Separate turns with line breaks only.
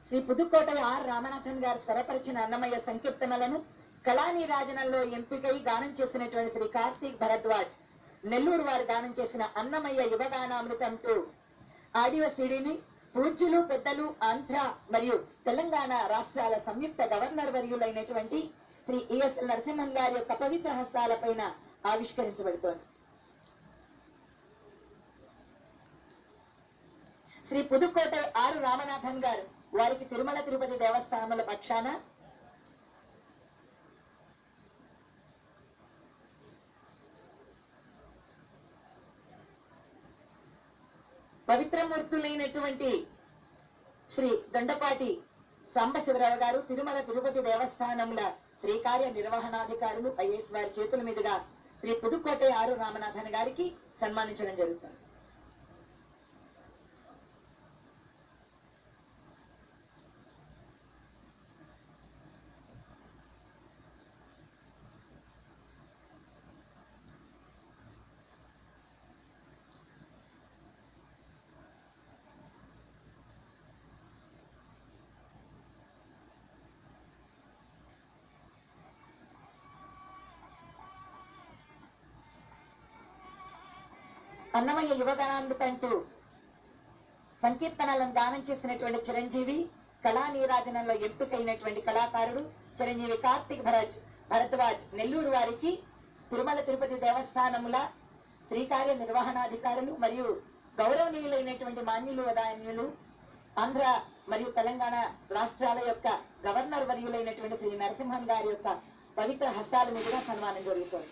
Shri Pudukkottai are Ramanathan గారు స్వరపరిచిన అన్నమయ్య సంకీర్తనలను కళానీరాజనంలో ఎంపికై గానం చేసినటువంటి శ్రీ కార్తీక్ భరద్వాజ్ నెల్లూరు వారు గానం చేసిన అన్నమయ్య యువగానామృతంతో ఆడియో సిడీని పూజ్యులు పెద్దలు ఆంధ్ర మరియు తెలంగాణ రాష్ట్రాల సంయుక్త గవర్నర్ వర్యులైనటువంటి శ్రీ ఈఎస్ఎల్ నరసింహన్ గారి యొక్క పవిత్ర హస్తాలపైన ఆవిష్కరించబడుతోంది. శ్రీ పుదుక్కోట ఆర్ రామనాథన్ గారు వారికి తిరుమల తిరుపతి దేవస్థానముల పక్షాన పవిత్రమూర్తులైనటువంటి శ్రీ దొండపాటి సాంబశివరావు గారు తిరుమల తిరుపతి దేవస్థానముల శ్రీకార్య నిర్వహణాధికారులు ఐఏఎస్ వారి చేతుల మీదుగా శ్రీ పుదుక్కోట ఆరు రామనాథన్ గారికి సన్మానించడం జరుగుతుంది. అన్నమయ్య యువగానామృతంటూ సంకీర్తనలను గానం చేసినటువంటి చిరంజీవి కళానీరాజనంలో ఎంపికైనటువంటి కళాకారుడు చిరంజీవి కార్తీక్ భరద్వాజ్ నెల్లూరు వారికి తిరుమల తిరుపతి దేవస్థానముల శ్రీకార్య నిర్వహణాధికారులు మరియు గౌరవనీయులైనటువంటి మాన్యులు వదాన్యులు ఆంధ్ర మరియు తెలంగాణ రాష్ట్రాల యొక్క గవర్నర్ వర్యులైనటువంటి శ్రీ నరసింహన్ గారి యొక్క పవిత్ర హస్తాల మీదుగా సన్మానం జరుగుతుంది.